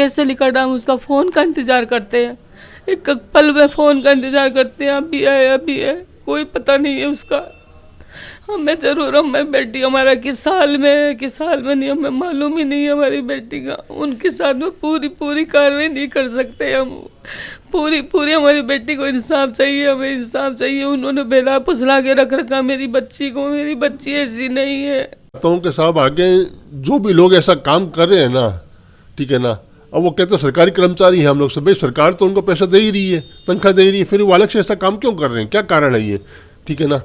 कैसे लिखा हम उसका फ़ोन का इंतज़ार करते हैं, एक एक पल में फ़ोन का इंतज़ार करते हैं, अभी है, कोई पता नहीं है उसका। हमें ज़रूर, हमें बेटी हमारा किस साल में है, किस साल में नहीं, हमें मालूम ही नहीं है हमारी बेटी का। उनके साथ में पूरी कार्रवाई नहीं कर सकते हम। पूरी हमारी बेटी को इंसाफ चाहिए, हमें इंसाफ चाहिए। उन्होंने बेला फुसला के रख रखा मेरी बच्ची को, मेरी बच्ची ऐसी नहीं है। के साहब आगे जो भी लोग ऐसा काम कर रहे हैं ना, ठीक है ना, अब वो कहते हैं सरकारी कर्मचारी हैं हम लोग सब, भाई सरकार तो उनको पैसा दे ही रही है, तनख्वाह दे ही रही है, फिर वो अलग से ऐसा काम क्यों कर रहे हैं, क्या कारण है ये, ठीक है ना।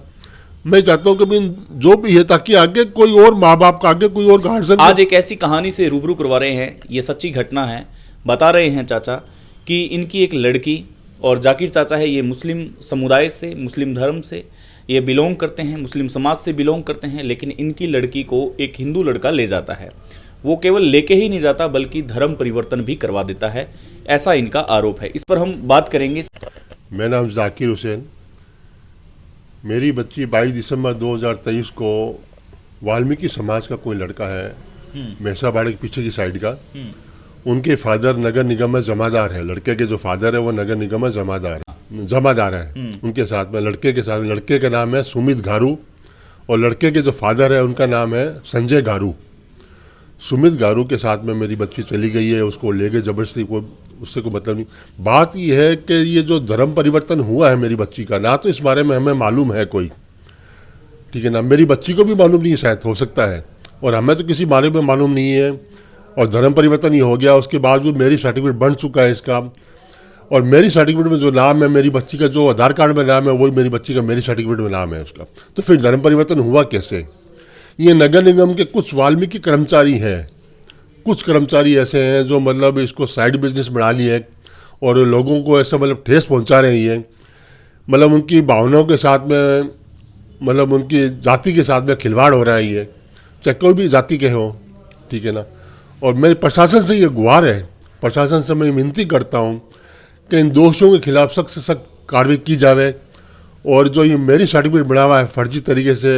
मैं चाहता हूँ कि भी जो भी है, ताकि आगे कोई और माँ बाप का, आगे कोई और गार्जियन। आज एक ऐसी कहानी से रूबरू करवा रहे हैं, ये सच्ची घटना है। बता रहे हैं चाचा कि इनकी एक लड़की, और जाकिर चाचा है ये मुस्लिम समुदाय से, मुस्लिम धर्म से ये बिलोंग करते हैं, मुस्लिम समाज से बिलोंग करते हैं, लेकिन इनकी लड़की को एक हिंदू लड़का ले जाता है। वो केवल लेके ही नहीं जाता बल्कि धर्म परिवर्तन भी करवा देता है, ऐसा इनका आरोप है। इस पर हम बात करेंगे। मेरा नाम जाकिर हुसैन। मेरी बच्ची 22 दिसंबर 2023 को वाल्मीकि समाज का कोई लड़का है, मैसाबाड़े के पीछे की साइड का, उनके फादर नगर निगम में जमादार है। लड़के के जो फादर है वो नगर निगम में जमादार है उनके साथ में, लड़के के साथ। लड़के का नाम है सुमित गारू और लड़के के जो फादर है उनका नाम है संजय गारू। सुमित गारू के साथ में मेरी बच्ची चली गई है, उसको ले गए जबरदस्ती, कोई उससे कोई मतलब नहीं। बात यह है कि ये जो धर्म परिवर्तन हुआ है मेरी बच्ची का, ना तो इस बारे में हमें मालूम है कोई, ठीक है ना, मेरी बच्ची को भी मालूम नहीं है, शायद हो सकता है, और हमें तो किसी बारे में मालूम नहीं है। और धर्म परिवर्तन ही हो गया, उसके बावजूद मेरी सर्टिफिकेट बन चुका है इसका, और मेरी सर्टिफिकेट में जो नाम है मेरी बच्ची का, जो आधार कार्ड में नाम है वही मेरी बच्ची का मेरी सर्टिफिकेट में नाम है उसका। तो फिर धर्म परिवर्तन हुआ कैसे? ये नगर निगम के कुछ वाल्मीकि कर्मचारी हैं, कुछ कर्मचारी ऐसे हैं जो मतलब इसको साइड बिजनेस बना लिए है और लोगों को ऐसा मतलब ठेस पहुंचा रहे हैं, मतलब उनकी भावनाओं के साथ में, मतलब उनकी जाति के साथ में खिलवाड़ हो रहा है ये, चाहे कोई भी जाति के हो, ठीक है ना। और मेरे प्रशासन से ये गुहार है, प्रशासन से मैं विनती करता हूँ कि इन दोषियों के खिलाफ सख्त से सख्त कार्रवाई की जाए, और जो ये मेरी सर्टिफिकेट बना हुआ है फर्जी तरीके से,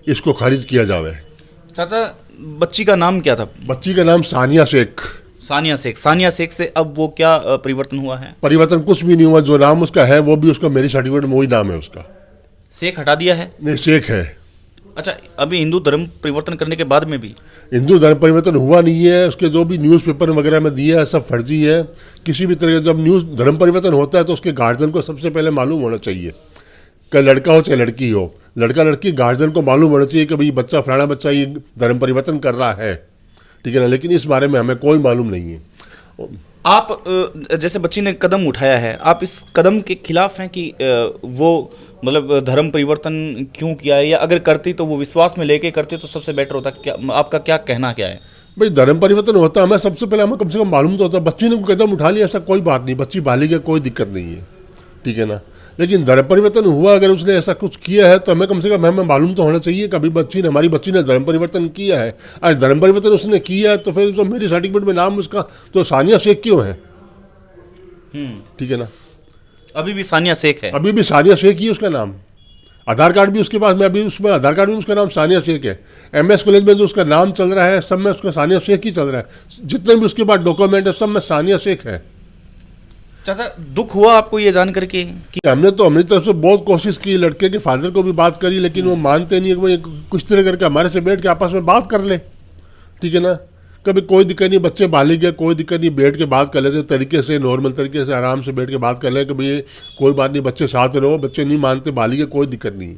इसको खारिज किया जाए। चाचा बच्ची का नाम क्या था? बच्ची का नाम सानिया शेख। सानिया शेख। सानिया शेख से अब वो क्या परिवर्तन हुआ है? परिवर्तन कुछ भी नहीं हुआ, जो नाम उसका है वो भी उसका मेरी सर्टिफिकेट में वही नाम है उसका। शेख हटा दिया है? नहीं, शेख है। अच्छा, अभी हिंदू धर्म परिवर्तन करने के बाद में भी हिंदू धर्म परिवर्तन हुआ नहीं है। उसके जो भी न्यूज़पेपर वगैरह में दिया है सब फर्जी है। किसी भी तरह जब न्यूज़ धर्म परिवर्तन होता है तो उसके गार्जियन को सबसे पहले मालूम होना चाहिए, कि लड़का हो चाहे लड़की हो, लड़का लड़की गार्जियन को मालूम होना चाहिए कि भाई बच्चा फलाना बच्चा ये धर्म परिवर्तन कर रहा है, ठीक है ना। लेकिन इस बारे में हमें कोई मालूम नहीं है। आप जैसे बच्ची ने कदम उठाया है, आप इस कदम के खिलाफ हैं कि वो मतलब धर्म परिवर्तन क्यों किया है, या अगर करती तो वो विश्वास में लेके करती तो सबसे बेटर होता? क्या आपका क्या कहना क्या है? भाई धर्म परिवर्तन होता, हमें सबसे पहले हमें कम से कम मालूम तो होता। बच्ची ने कदम उठा लिया ऐसा कोई बात नहीं, बच्ची बालिग है, कोई दिक्कत नहीं है, ठीक है ना। लेकिन धर्म परिवर्तन हुआ, अगर उसने ऐसा कुछ किया है तो हमें कम से कम हमें मालूम तो होना चाहिए कि अभी बच्ची ने, हमारी बच्ची ने धर्म परिवर्तन किया है। आज धर्म परिवर्तन उसने किया है तो फिर जो मेरी सर्टिफिकेट में नाम उसका तो सानिया शेख क्यों है, ठीक है ना। अभी भी सानिया शेख है? अभी भी सानिया शेख ही है उसका नाम। आधार कार्ड भी उसके पास में, अभी उसमें आधार कार्ड में उसका नाम सानिया शेख है। MS कॉलेज में जो उसका नाम चल रहा है सब में उसका सानिया शेख ही चल रहा है। जितने भी उसके पास डॉक्यूमेंट है सब में सानिया शेख है। चाचा दुख हुआ आपको ये जान करके कि हमने तो अपनी तरफ से बहुत कोशिश की, लड़के के फादर को भी बात करी, लेकिन वो मानते नहीं है कि कुछ तरह करके हमारे से बैठ के आपस में बात कर ले, ठीक है ना। कभी कोई दिक्कत नहीं, बच्चे बालिग है, कोई दिक्कत नहीं, बैठ के बात कर लेते तरीके से, नॉर्मल तरीके से आराम से बैठ के बात कर ले कि भाई कोई बात नहीं, बच्चे साथ रहो, बच्चे नहीं मानते, बालिग है, कोई दिक्कत नहीं,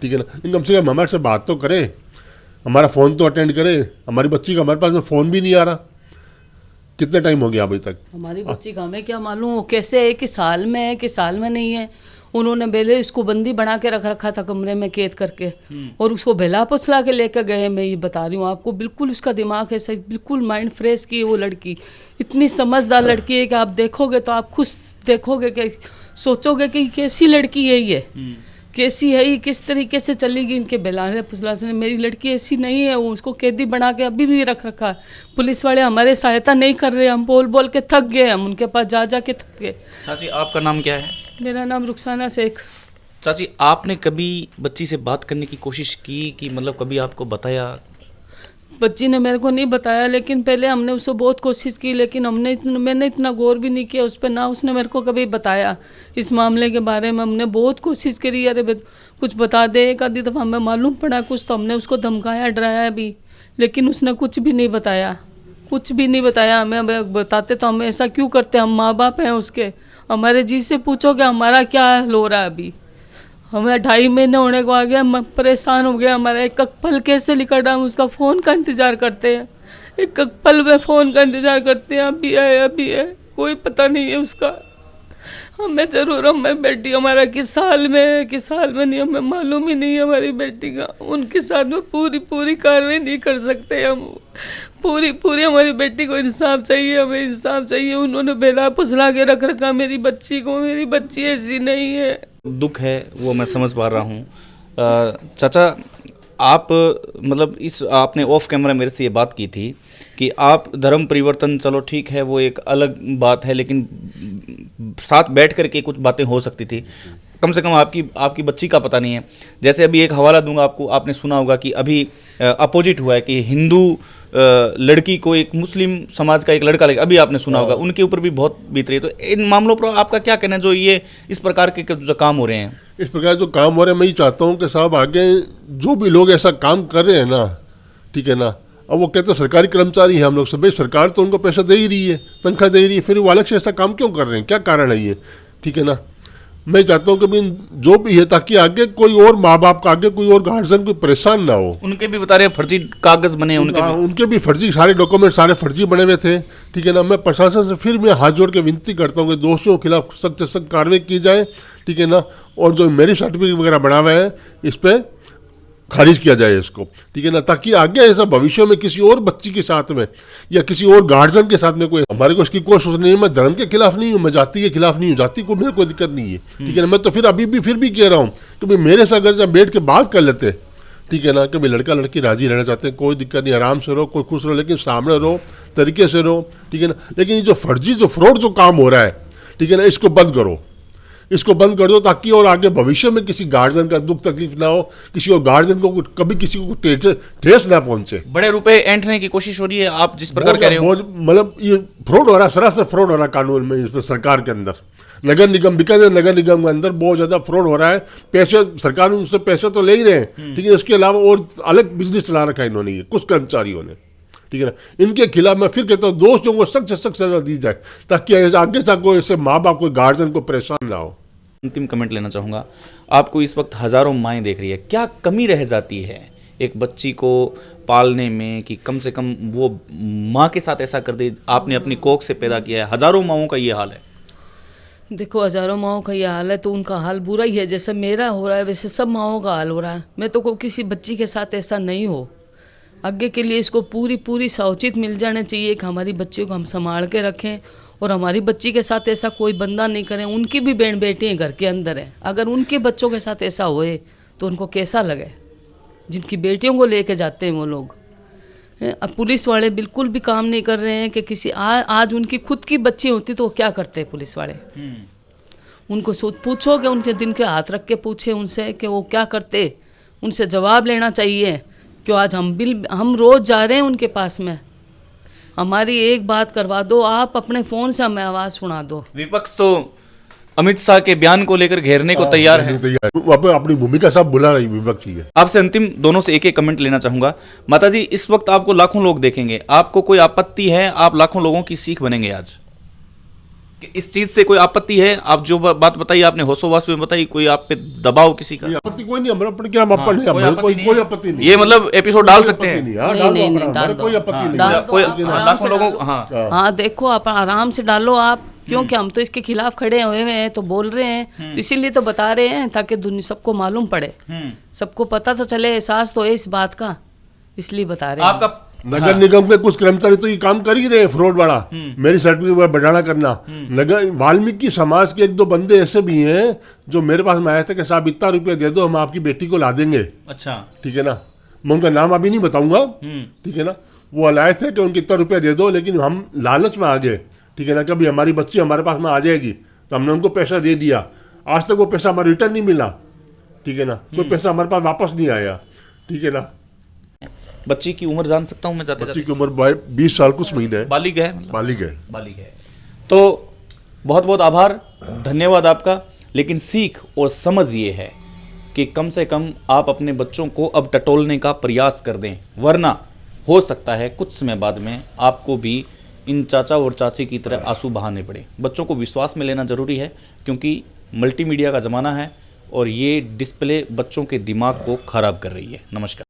ठीक है ना। लेकिन कम से कम हमारे से बात तो करे, हमारा फ़ोन तो अटेंड करे। हमारी बच्ची का हमारे पास में फ़ोन भी नहीं आ रहा, कितने टाइम हो गया अभी तक। हमारी बच्ची का हमें क्या मालूम कैसे है, कि साल में है कि साल में नहीं है। उन्होंने पहले इसको बंदी बना के रख रखा था कमरे में कैद करके, और उसको बेला पुछला के लेकर गए। मैं ये बता रही हूँ आपको, बिल्कुल उसका दिमाग है सही, बिल्कुल माइंड फ्रेश की वो लड़की, इतनी समझदार लड़की है कि आप देखोगे तो आप खुद देखोगे कि सोचोगे कि कैसी लड़की है ये, कैसी है ये, किस तरीके से चलेगी इनके बेलाने पुसला से। मेरी लड़की ऐसी नहीं है, वो उसको कैदी बना के अभी भी रख रखा है। पुलिस वाले हमारे सहायता नहीं कर रहे, हम बोल बोल के थक गए, हम उनके पास जा के थक गए। चाची आपका नाम क्या है? मेरा नाम रुखसाना शेख। चाची आपने कभी बच्ची से बात करने की कोशिश की कि मतलब कभी आपको बताया? बच्ची ने मेरे को नहीं बताया, लेकिन पहले हमने उससे बहुत कोशिश की, लेकिन मैंने इतना गौर भी नहीं किया उस पर, ना उसने मेरे को कभी बताया इस मामले के बारे में। हमने बहुत कोशिश करी, अरे कुछ बता दे। एक आधी दफ़ा हमें मालूम पड़ा कुछ, तो हमने उसको धमकाया, डराया भी, लेकिन उसने कुछ भी नहीं बताया, कुछ भी नहीं बताया हमें। बताते तो हम ऐसा क्यों करते, हम माँ बाप हैं उसके। हमारे जी से पूछोगे हमारा क्या हाल हो रहा है अभी। हमें 2.5 महीने होने को आ गया, हम परेशान हो गया। हमारा एक पल कैसे निकल रहा, हम उसका फ़ोन का इंतज़ार करते हैं, एक पल में फ़ोन का इंतज़ार करते हैं, अभी है, कोई पता नहीं है उसका। हमें ज़रूर, हमें बेटी हमारा किस साल में नहीं, हमें मालूम ही नहीं है हमारी बेटी का। उनके साथ में पूरी कार्रवाई नहीं कर सकते हम। पूरी हमारी बेटी को इंसाफ चाहिए, हमें इंसाफ चाहिए। उन्होंने बेला फुसला के रख रखा मेरी बच्ची को, मेरी बच्ची ऐसी नहीं है। दुख है वो मैं समझ पा रहा हूँ। चाचा, आप मतलब इस आपने ऑफ कैमरा मेरे से ये बात की थी कि आप धर्म परिवर्तन, चलो ठीक है वो एक अलग बात है, लेकिन साथ बैठ कर के कुछ बातें हो सकती थी। कम से कम आपकी बच्ची का पता नहीं है। जैसे अभी एक हवाला दूंगा आपको, आपने सुना होगा कि अभी अपोजिट हुआ है कि हिंदू लड़की को एक मुस्लिम समाज का एक लड़का लगे, अभी आपने सुना होगा, उनके ऊपर भी बहुत बीत रही है। तो इन मामलों पर आपका क्या कहना है, जो ये इस प्रकार के जो काम हो रहे हैं? इस प्रकार जो काम हो रहे हैं, मैं ये चाहता हूँ कि साहब आगे जो भी लोग ऐसा काम कर रहे हैं ना, ठीक है ना, अब वो कहते हैं सरकारी कर्मचारी हैं हम लोग सब, भाई सरकार तो उनको पैसा दे ही रही है, तनख्वाह दे ही रही है, फिर वो अलग से ऐसा काम क्यों कर रहे हैं, क्या कारण है ये? ठीक है ना, मैं चाहता हूँ कि भाई जो भी है, ताकि आगे कोई और माँ बाप का, आगे कोई और गार्जियन कोई परेशान ना हो। उनके भी बता रहे हैं फर्जी कागज बने, उनके भी फर्जी सारे डॉक्यूमेंट सारे फर्जी बने हुए थे। ठीक है ना, मैं प्रशासन से फिर मैं हाथ जोड़ के विनती करता हूँ कि दोषियों के खिलाफ सख्त से सख्त कार्रवाई की जाए। ठीक है ना, और जो मेरी सर्टिफिकेट वगैरह बना हुआ है इस पर खारिज किया जाए इसको। ठीक है ना, ताकि आगे ऐसा भविष्य में किसी और बच्ची के साथ में या किसी और गार्जियन के साथ में कोई, हमारे को इसकी कोई सोच नहीं है। मैं धर्म के खिलाफ नहीं हूँ, मैं जाति के खिलाफ नहीं हूँ, जाति को मेरे कोई दिक्कत नहीं है। ठीक है ना, मैं तो फिर अभी भी कह रहा हूँ कि भाई मेरे से अगर जब बैठ के बात कर लेते, ठीक है ना, कि भाई लड़का लड़की राजी रहना चाहते हैं, कोई दिक्कत नहीं, आराम से रहो, कोई खुश रहो, लेकिन सामने रहो, तरीके से रहो। ठीक है ना, लेकिन ये जो फर्जी जो फ्रॉड जो काम हो रहा है, ठीक है ना, इसको बंद करो, इसको बंद कर दो, ताकि और आगे भविष्य में किसी गार्जियन का दुख तकलीफ ना हो, किसी और गार्जियन को कभी किसी को ठेस ना पहुंचे। बड़े रुपए ऐंठने की कोशिश हो रही है, आप जिस प्रकार कह रहे हो, मतलब ये फ्रॉड हो रहा है, सरासर फ्रॉड हो रहा है कानून में, इसमें सरकार के अंदर, नगर निगम, बीकानेर नगर निगम के अंदर बहुत ज्यादा फ्रॉड हो रहा है। पैसे सरकार उनसे पैसे तो ले ही रहे हैं, ठीक है, इसके अलावा और अलग बिजनेस चला रखा है इन्होंने, कुछ कर्मचारियों ने। ठीक है ना, इनके खिलाफ मैं फिर कहता हूँ दोषियों को सख्त से सख्त सजा दी जाए, ताकि आगे तक कोई ऐसे माँ बाप को गार्जियन को परेशान ना हो। अंतिम कमेंट लेना चाहूँगा, आपको इस वक्त हज़ारों माएँ देख रही है, क्या कमी रह जाती है एक बच्ची को पालने में कि कम से कम वो माँ के साथ ऐसा कर दे? आपने अपनी कोख से पैदा किया है, हज़ारों माँओं का ये हाल है। देखो, हज़ारों माँओं का ये हाल है तो उनका हाल बुरा ही है। जैसे मेरा हो रहा है वैसे सब माँओं का हाल हो रहा है। मैं तो को किसी बच्ची के साथ ऐसा नहीं हो। आगे के लिए इसको पूरी सावचित मिल जाना चाहिए कि हमारी बच्चियों को हम संभाल के रखें और हमारी बच्ची के साथ ऐसा कोई बंदा नहीं करे। उनकी भी बहन बेटियाँ घर के अंदर हैं, अगर उनके बच्चों के साथ ऐसा होए तो उनको कैसा लगे, जिनकी बेटियों को लेके जाते हैं वो लोग। अब पुलिस वाले बिल्कुल भी काम नहीं कर रहे हैं कि किसी आज उनकी खुद की बच्ची होती तो वो क्या करते पुलिस वाले? उनको पूछो कि उनसे दिन के हाथ रख के पूछे उनसे कि वो क्या करते, उनसे जवाब लेना चाहिए। क्यों आज हम रोज़ जा रहे हैं उनके पास में, हमारी एक बात करवा दो, आप अपने फ़ोन से हमें आवाज़ सुना दो। विपक्ष तो अमित शाह के बयान को लेकर घेरने को तैयार है, अपनी भूमिका सब बुला रही विपक्ष ही है। आपसे अंतिम दोनों से एक कमेंट लेना चाहूंगा। माताजी, इस वक्त आपको लाखों लोग देखेंगे, आपको कोई आपत्ति है? आप लाखों लोगों की सीख बनेंगे आज, इस चीज से कोई आपत्ति है? आप जो बात बताई आपने होशोवास में बताई, कोई आप पे दबाव किसी का? आपत्ति कोई नहीं, हमारा क्या कोई आपत्ति नहीं, ये मतलब एपिसोड डाल सकते हैं, कोई आपत्ति नहीं, लाखों लोगों। हाँ देखो, आप आराम से डालो आप, क्योंकि हम तो इसके खिलाफ खड़े हुए हैं, तो बोल रहे हैं, तो इसीलिए तो बता रहे हैं ताकि दुनिया सबको मालूम पड़े, सबको पता तो चले, एहसास तो है इस बात का, इसलिए बता रहे हैं। आपका नगर निगम के कुछ कर्मचारी तो ये काम कर ही रहे हैं, फ्रॉड वाला, मेरी सर्टिफिकेट बढ़ाना करना। नगर वाल्मीकि समाज के 1-2 बंदे ऐसे भी हैं जो मेरे पास में आए थे कि साहब इतना रुपया दे दो, हम आपकी बेटी को ला देंगे। अच्छा, ठीक है ना, मैं उनका नाम अभी नहीं बताऊंगा। ठीक है ना, वो लाए थे कि उनके इतना रुपया दे दो, लेकिन हम लालच में आ गए। ठीक है ना, कभी हमारी बच्ची हमारे पास में आ जाएगी, तो हमने उनको पैसा दे दिया। आज तक वो पैसा हमारा रिटर्न नहीं मिला। ठीक है ना, कोई पैसा हमारे पास वापस नहीं आया। ठीक है ना, बच्ची की उम्र जान सकता हूँ मैं जाते बच्ची जाते? की उम्र 20 साल कुछ महीने है, बालिग है मतलब? बालिग है। बालिग है। तो बहुत बहुत आभार, धन्यवाद आपका। लेकिन सीख और समझ ये है कि कम से कम आप अपने बच्चों को अब टटोलने का प्रयास कर दें, वरना हो सकता है कुछ समय बाद में आपको भी इन चाचा और चाची की तरह आंसू बहाने पड़े। बच्चों को विश्वास में लेना ज़रूरी है, क्योंकि मल्टीमीडिया का ज़माना है और ये डिस्प्ले बच्चों के दिमाग को खराब कर रही है। नमस्कार।